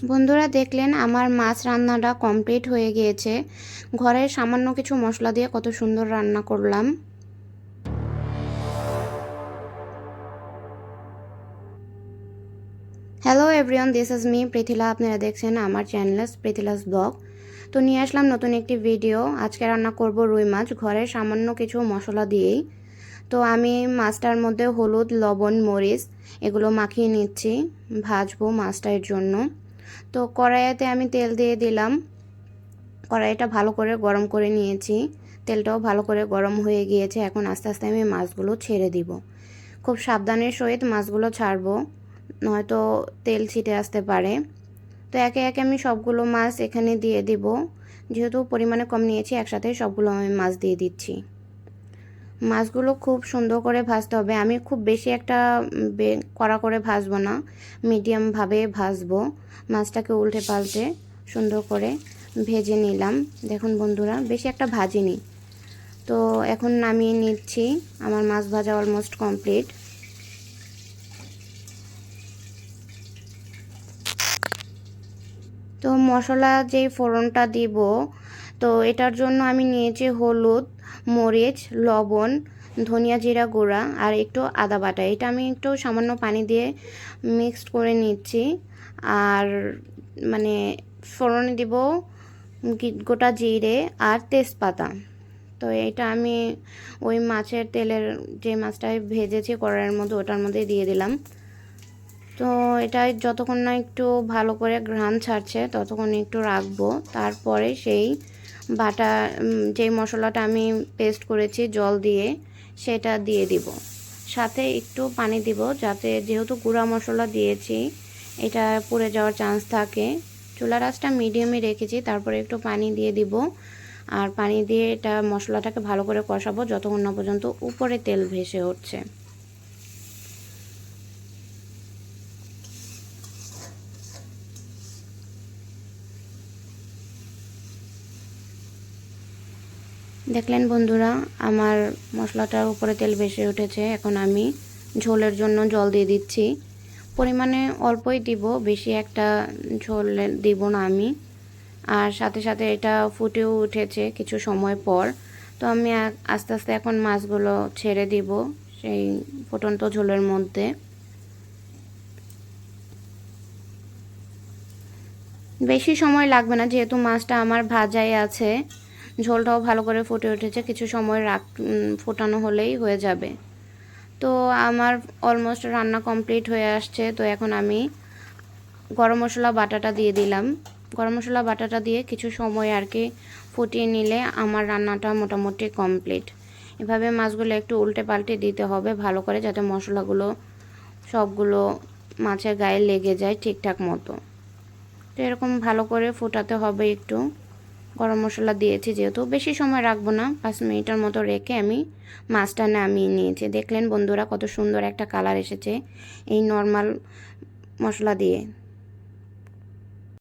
বন্ধুরা দেখলেন আমার মাছ রান্নাটা কমপ্লিট হয়ে গিয়েছে। ঘরের সামান্য কিছু মশলা দিয়ে কত সুন্দর রান্না করলাম। Hello everyone, this is me Prithila. আপনারা দেখছেন আমার চ্যানেল পৃথিলাস ব্লগ। তো নিয়ে আসলাম নতুন একটি ভিডিও। আজকে রান্না করব রুই মাছ ঘরের সামান্য কিছু মশলা দিয়েই। তো আমি মাছটার মধ্যে হলুদ, লবণ, মরিচ এগুলো মাখিয়ে নিচ্ছি, ভাজবো মাছটার জন্য। তো কড়াইতে আমি তেল দিয়ে দিলাম। কড়াইটা ভালো করে গরম করে নিয়েছি, তেলটাও ভালো করে গরম হয়ে গিয়েছে। এখন আস্তে আস্তে আমি মাছগুলো ছেড়ে দিব। খুব সাবধানের সহিত মাছগুলো ছাড়বো, নয়তো তেল ছিটে আসতে পারে। তো একে একে আমি সবগুলো মাছ এখানে দিয়ে দিব। যেহেতু পরিমাণে কম নিয়েছি, একসাথে সবগুলো আমি মাছ দিয়ে দিচ্ছি। মাছগুলো খুব সুন্দর করে ভাজতে হবে। আমি খুব বেশি একটা কড়া করে ভাজবো না, মিডিয়ামভাবে ভাজবো। মাছটাকে উল্টে পাল্টে সুন্দর করে ভেজে নিলাম। দেখুন বন্ধুরা, বেশি একটা ভাজিনি। তো এখন নামিয়ে নিচ্ছি। আমার মাছ ভাজা অলমোস্ট কমপ্লিট। তো মশলা যেই ফোড়নটা দিব, তো এটার জন্য আমি নিয়েছি হলুদ, মরিচ, লবণ, ধনিয়া জিরা গুঁড়া আর একটু আদা বাটা। এটা আমি একটু সামান্য পানি দিয়ে মিক্সড করে নিচ্ছি। আর মানে ফোড়নে দিব গোটা জিরে আর তেজপাতা। তো এটা আমি ওই মাছের তেলের, যে মাছটা ভেজেছি কড়াইয়ের মধ্যে, ওটার মধ্যে দিয়ে দিলাম। তো এটা যতক্ষণ না একটু ভালো করে ঘ্রাণ ছাড়ছে ততক্ষণ একটু রাখবো। তারপরে সেই বাটা, যেই মশলাটা আমি পেস্ট করেছি জল দিয়ে, সেটা দিয়ে দিব। সাথে একটু পানি দিব, যাতে, যেহেতু গুঁড়া মশলা দিয়েছি, এটা পুড়ে যাওয়ার চান্স থাকে। চুলার আঁচটা মিডিয়ামে রেখেছি, তারপরে একটু পানি দিয়ে দিব। আর পানি দিয়ে এটা মশলাটাকে ভালো করে কষাবো যতক্ষণ না পর্যন্ত উপরে তেল ভেসে উঠছে। দেখলেন বন্ধুরা, আমার মশলাটার উপরে তেল ভেসে উঠেছে। এখন আমি ঝোলের জন্য জল দিয়ে দিচ্ছি। পরিমাণে অল্পই দিব, বেশি একটা ঝোল দিব না আমি। আর সাথে সাথে এটা ফুটেও উঠেছে কিছু সময় পর। তো আমি আস্তে আস্তে এখন মাছগুলো ছেড়ে দিব সেই ফুটন্ত ঝোলের মধ্যে। বেশি সময় লাগবে না, যেহেতু মাছটা আমার ভাজাই আছে। ঝোলটাও ভালো করে ফুটে উঠেছে, কিছু সময় ফোটানো হলেই হয়ে যাবে। তো আমার অলমোস্ট রান্না কমপ্লিট হয়ে আসছে। তো এখন আমি গরম মশলা বাটাটা দিয়ে দিলাম। গরম মশলা বাটাটা দিয়ে কিছু সময় আর কি ফুটিয়ে নিলে আমার রান্নাটা মোটামুটি কমপ্লিট। এভাবে মাছগুলো একটু উল্টে পাল্টে দিতে হবে ভালো করে, যাতে মশলাগুলো সবগুলো মাছের গায়ে লেগে যায় ঠিকঠাক মতো। তো এরকম ভালো করে ফোটাতে হবে একটু। গরম মশলা দিয়েছি যেহেতু, বেশি সময় রাখবো না, 5 মিনিটের মতো রেখে আমি মাছটা নামিয়ে নিয়েছি। দেখলেন বন্ধুরা, কত সুন্দর একটা কালার এসেছে এই নর্মাল মশলা দিয়ে।